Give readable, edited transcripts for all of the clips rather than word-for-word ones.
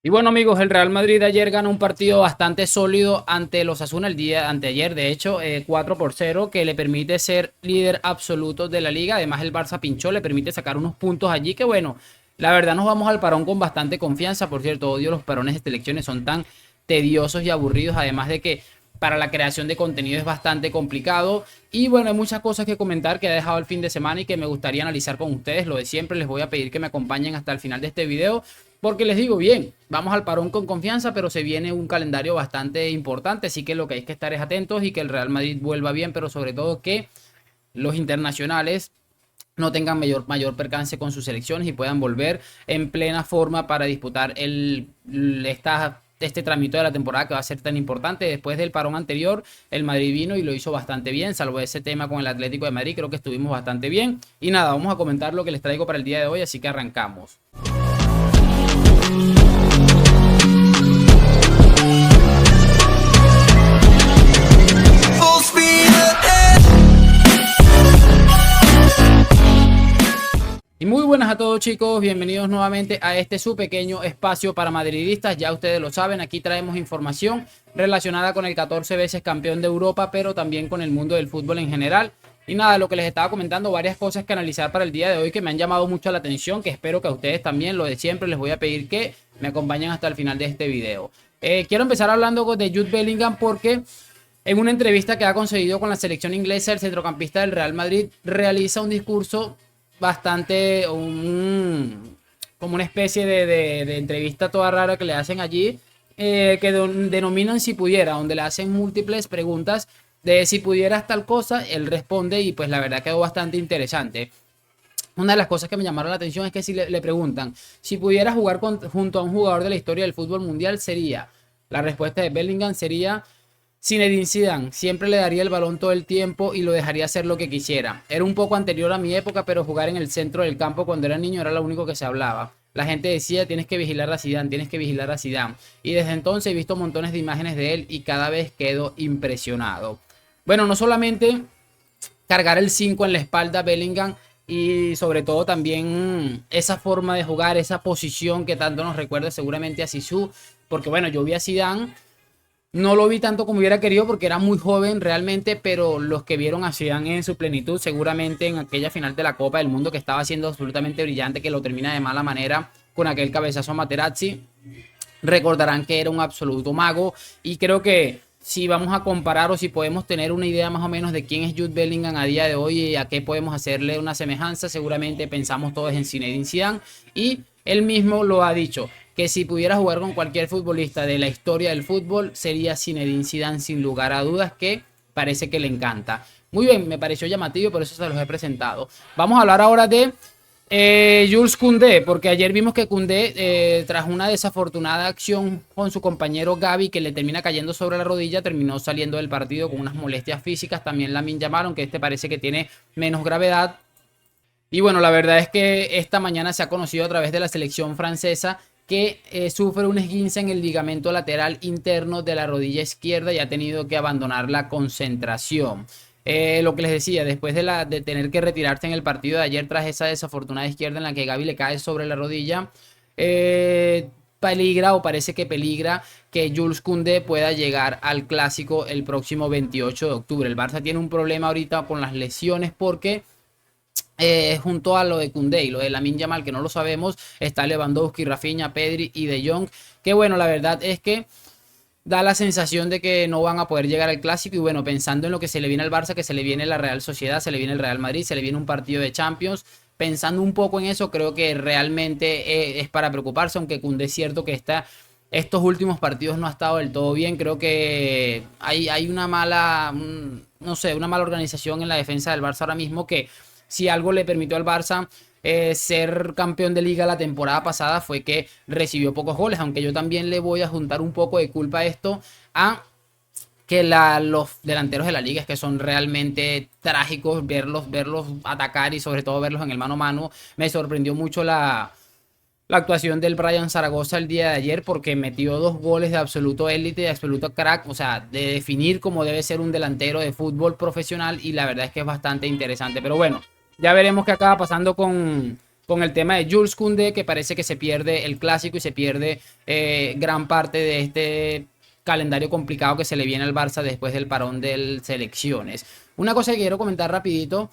Y bueno, amigos, el Real Madrid ayer ganó un partido bastante sólido ante los Osasuna el día anteayer, de hecho, 4-0, que le permite ser líder absoluto de la liga. Además, el Barça pinchó, le permite sacar unos puntos allí que, bueno, la verdad nos vamos al parón con bastante confianza. Por cierto, odio los parones de selecciones, son tan tediosos y aburridos, además de que para la creación de contenido es bastante complicado. Y bueno, hay muchas cosas que comentar que ha dejado el fin de semana y que me gustaría analizar con ustedes. Lo de siempre, les voy a pedir que me acompañen hasta el final de este video. Porque les digo, bien, vamos al parón con confianza, pero se viene un calendario bastante importante, así que lo que hay que estar es atentos y que el Real Madrid vuelva bien, pero sobre todo que los internacionales no tengan mayor percance con sus selecciones y puedan volver en plena forma para disputar este trámite de la temporada que va a ser tan importante. Después del parón anterior, el Madrid vino y lo hizo bastante bien, salvo ese tema con el Atlético de Madrid, creo que estuvimos bastante bien. Y nada, vamos a comentar lo que les traigo para el día de hoy, así que arrancamos. Y muy buenas a todos, chicos, bienvenidos nuevamente a este su pequeño espacio para madridistas. Ya ustedes lo saben, aquí traemos información relacionada con el 14 veces campeón de Europa, pero también con el mundo del fútbol en general. Y nada, lo que les estaba comentando, varias cosas que analizar para el día de hoy que me han llamado mucho la atención, que espero que a ustedes también, lo de siempre, les voy a pedir que me acompañen hasta el final de este video. Quiero empezar hablando de Jude Bellingham porque en una entrevista que ha concedido con la selección inglesa, el centrocampista del Real Madrid realiza un discurso bastante, como una especie de entrevista toda rara que le hacen allí, que denominan si pudiera, donde le hacen múltiples preguntas de si pudieras tal cosa, él responde y pues la verdad quedó bastante interesante. Una de las cosas que me llamaron la atención es que si le preguntan si pudiera jugar junto a un jugador de la historia del fútbol mundial, sería, la respuesta de Bellingham sería Zinedine Zidane. Siempre le daría el balón todo el tiempo y lo dejaría hacer lo que quisiera. Era un poco anterior a mi época, pero jugar en el centro del campo cuando era niño era lo único que se hablaba. La gente decía, tienes que vigilar a Zidane, tienes que vigilar a Zidane. Y desde entonces he visto montones de imágenes de él y cada vez quedo impresionado. Bueno, no solamente cargar el 5 en la espalda Bellingham, y sobre todo también esa forma de jugar, esa posición que tanto nos recuerda seguramente a Zizou, porque bueno, yo vi a Zidane, no lo vi tanto como hubiera querido porque era muy joven realmente, pero los que vieron a Zidane en su plenitud, seguramente en aquella final de la Copa del Mundo que estaba siendo absolutamente brillante, que lo termina de mala manera con aquel cabezazo a Materazzi, recordarán que era un absoluto mago. Y creo que si vamos a comparar o si podemos tener una idea más o menos de quién es Jude Bellingham a día de hoy y a qué podemos hacerle una semejanza, seguramente pensamos todos en Zinedine Zidane, y él mismo lo ha dicho, que si pudiera jugar con cualquier futbolista de la historia del fútbol sería Zinedine Zidane sin lugar a dudas, que parece que le encanta. Muy bien, me pareció llamativo, por eso se los he presentado. Vamos a hablar ahora de Jules Koundé, porque ayer vimos que Koundé, tras una desafortunada acción con su compañero Gavi, que le termina cayendo sobre la rodilla, terminó saliendo del partido con unas molestias físicas. También Lamine Yamal, aunque este parece que tiene menos gravedad. Y bueno, la verdad es que esta mañana se ha conocido a través de la selección francesa que sufre un esguince en el ligamento lateral interno de la rodilla izquierda y ha tenido que abandonar la concentración. Lo que les decía, después de tener que retirarse en el partido de ayer tras esa desafortunada izquierda en la que Gavi le cae sobre la rodilla, peligra o parece que peligra que Jules Koundé pueda llegar al clásico el próximo 28 de octubre. El Barça tiene un problema ahorita con las lesiones porque junto a lo de Koundé y lo de Lamine Yamal, que no lo sabemos, está Lewandowski, Rafinha, Pedri y De Jong, que bueno, la verdad es que da la sensación de que no van a poder llegar al clásico. Y bueno, pensando en lo que se le viene al Barça, que se le viene la Real Sociedad, se le viene el Real Madrid, se le viene un partido de Champions, pensando un poco en eso, creo que realmente es para preocuparse, aunque Koundé es cierto que estos últimos partidos no ha estado del todo bien. Creo que hay una mala, no sé, una mala organización en la defensa del Barça ahora mismo, que si algo le permitió al Barça ser campeón de liga la temporada pasada fue que recibió pocos goles, aunque yo también le voy a juntar un poco de culpa a esto a que los delanteros de la liga es que son realmente trágicos verlos atacar y sobre todo verlos en el mano a mano. Me sorprendió mucho la actuación del Brian Zaragoza el día de ayer, porque metió dos goles de absoluto élite, de absoluto crack, o sea, de definir cómo debe ser un delantero de fútbol profesional, y la verdad es que es bastante interesante. Pero bueno, ya veremos qué acaba pasando con con el tema de Jules Koundé, que parece que se pierde el clásico y se pierde gran parte de este calendario complicado que se le viene al Barça después del parón de selecciones. Una cosa que quiero comentar rapidito,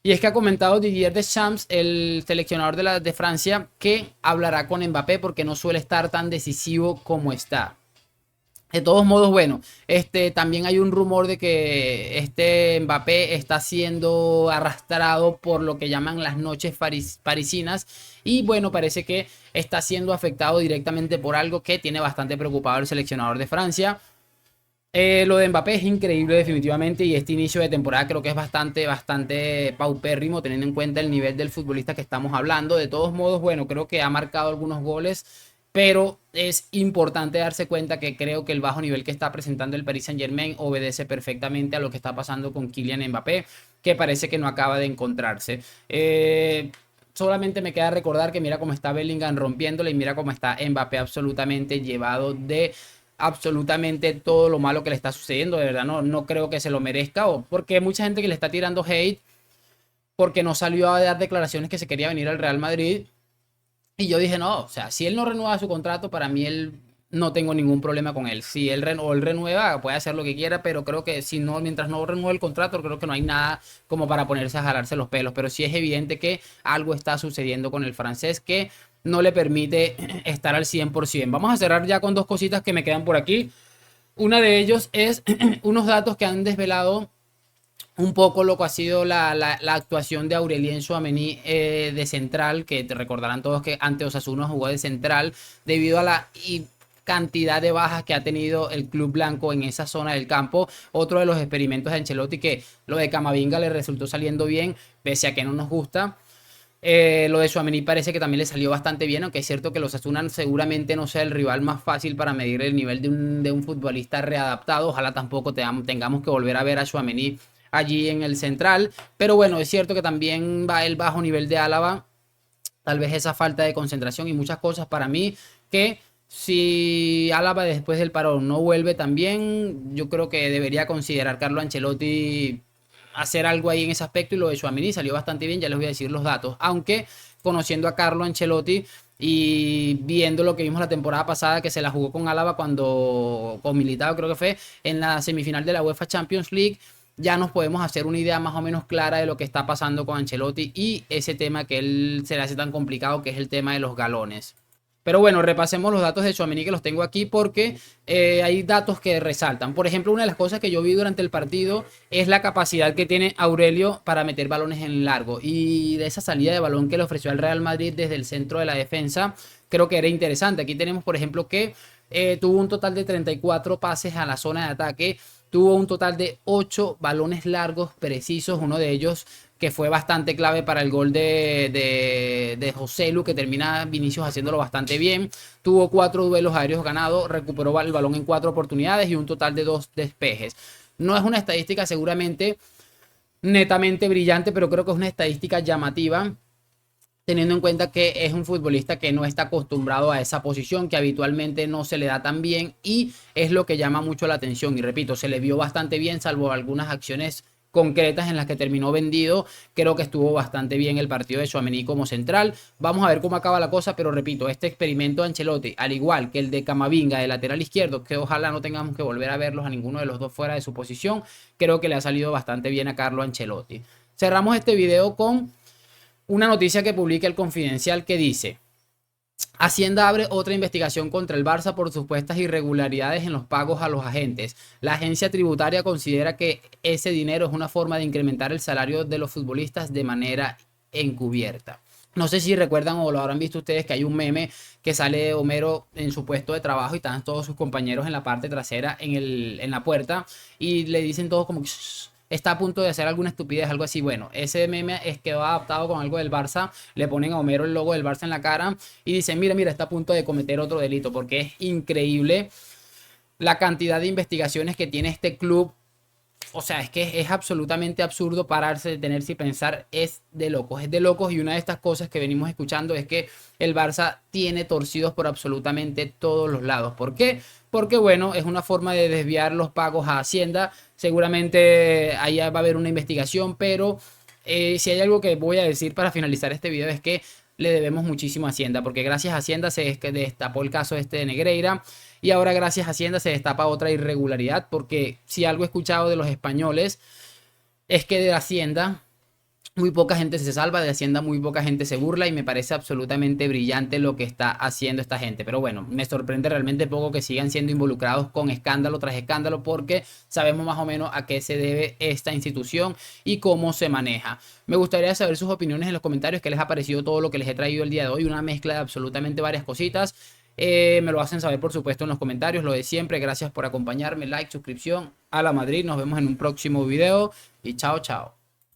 y es que ha comentado Didier Deschamps, el seleccionador de Francia, que hablará con Mbappé porque no suele estar tan decisivo como está. De todos modos, bueno, también hay un rumor de que este Mbappé está siendo arrastrado por lo que llaman las noches parisinas y bueno, parece que está siendo afectado directamente por algo que tiene bastante preocupado el seleccionador de Francia. Lo de Mbappé es increíble definitivamente y este inicio de temporada creo que es bastante paupérrimo teniendo en cuenta el nivel del futbolista que estamos hablando. De todos modos, bueno, creo que ha marcado algunos goles, pero es importante darse cuenta que creo que el bajo nivel que está presentando el Paris Saint-Germain obedece perfectamente a lo que está pasando con Kylian Mbappé, que parece que no acaba de encontrarse. Solamente me queda recordar que mira cómo está Bellingham rompiéndole y mira cómo está Mbappé absolutamente llevado de absolutamente todo lo malo que le está sucediendo. De verdad no creo que se lo merezca, porque hay mucha gente que le está tirando hate porque no salió a dar declaraciones que se quería venir al Real Madrid. Y yo dije, no, o sea, si él no renueva su contrato, para mí él no tengo ningún problema con él. Si él, él renueva, puede hacer lo que quiera, pero creo que si no, mientras no renueve el contrato, creo que no hay nada como para ponerse a jalarse los pelos. Pero sí es evidente que algo está sucediendo con el francés que no le permite estar al 100%. Vamos a cerrar ya con dos cositas que me quedan por aquí. Una de ellos es unos datos que han desvelado un poco lo que ha sido la actuación de Aurelien Tchouaméni de central, que te recordarán todos que ante Osasuna jugó de central debido a la cantidad de bajas que ha tenido el club blanco en esa zona del campo. Otro de los experimentos de Ancelotti, que lo de Camavinga le resultó saliendo bien, pese a que no nos gusta. Lo de Tchouaméni parece que también le salió bastante bien, aunque es cierto que los Osasuna seguramente no sea el rival más fácil para medir el nivel de un futbolista readaptado. Ojalá tampoco tengamos que volver a ver a Tchouaméni allí en el central, pero bueno, es cierto que también va el bajo nivel de Álava, tal vez esa falta de concentración y muchas cosas para mí, que si Álava después del parón no vuelve también, yo creo que debería considerar Carlo Ancelotti hacer algo ahí en ese aspecto, y lo de Tchouaméni salió bastante bien, ya les voy a decir los datos, aunque conociendo a Carlo Ancelotti y viendo lo que vimos la temporada pasada, que se la jugó con Álava cuando con Militao creo que fue en la semifinal de la UEFA Champions League, ya nos podemos hacer una idea más o menos clara de lo que está pasando con Ancelotti y ese tema que él se le hace tan complicado, que es el tema de los galones. Pero bueno, repasemos los datos de Tchouaméni, que los tengo aquí porque hay datos que resaltan. Por ejemplo, una de las cosas que yo vi durante el partido es la capacidad que tiene Aurelio para meter balones en largo. Y de esa salida de balón que le ofreció al Real Madrid desde el centro de la defensa, creo que era interesante. Aquí tenemos, por ejemplo, que tuvo un total de 34 pases a la zona de ataque. Tuvo un total de 8 balones largos precisos, uno de ellos que fue bastante clave para el gol de Joselu, que termina Vinicius haciéndolo bastante bien. Tuvo 4 duelos aéreos ganados, recuperó el balón en 4 oportunidades y un total de 2 despejes. No es una estadística seguramente netamente brillante, pero creo que es una estadística llamativa, teniendo en cuenta que es un futbolista que no está acostumbrado a esa posición, que habitualmente no se le da tan bien, y es lo que llama mucho la atención. Y repito, se le vio bastante bien, salvo algunas acciones concretas en las que terminó vendido. Creo que estuvo bastante bien el partido de Tchouaméni como central. Vamos a ver cómo acaba la cosa, pero repito, este experimento de Ancelotti, al igual que el de Camavinga de lateral izquierdo, que ojalá no tengamos que volver a verlos a ninguno de los dos fuera de su posición, creo que le ha salido bastante bien a Carlo Ancelotti. Cerramos este video con una noticia que publica El Confidencial, que dice: Hacienda abre otra investigación contra el Barça por supuestas irregularidades en los pagos a los agentes. La agencia tributaria considera que ese dinero es una forma de incrementar el salario de los futbolistas de manera encubierta. No sé si recuerdan o lo habrán visto ustedes, que hay un meme que sale Homero en su puesto de trabajo y están todos sus compañeros en la parte trasera, en la puerta, y le dicen todos como que está a punto de hacer alguna estupidez, algo así. Bueno, ese meme quedó adaptado con algo del Barça. Le ponen a Homero el logo del Barça en la cara y dicen: mira, está a punto de cometer otro delito, porque es increíble la cantidad de investigaciones que tiene este club. O sea, es que es absolutamente absurdo pararse, detenerse y pensar. Es de locos, es de locos. Y una de estas cosas que venimos escuchando es que el Barça tiene torcidos por absolutamente todos los lados. ¿Por qué? Porque bueno, es una forma de desviar los pagos a Hacienda. Seguramente allá va a haber una investigación, pero si hay algo que voy a decir para finalizar este video es que le debemos muchísimo a Hacienda, porque gracias a Hacienda se destapó el caso este de Negreira y ahora gracias a Hacienda se destapa otra irregularidad, porque si algo he escuchado de los españoles es que de Hacienda muy poca gente se salva, de Hacienda muy poca gente se burla y me parece absolutamente brillante lo que está haciendo esta gente. Pero bueno, me sorprende realmente poco que sigan siendo involucrados con escándalo tras escándalo porque sabemos más o menos a qué se debe esta institución y cómo se maneja. Me gustaría saber sus opiniones en los comentarios, qué les ha parecido todo lo que les he traído el día de hoy, una mezcla de absolutamente varias cositas. Me lo hacen saber por supuesto en los comentarios, lo de siempre. Gracias por acompañarme, like, suscripción a la Madrid. Nos vemos en un próximo video y chao, chao.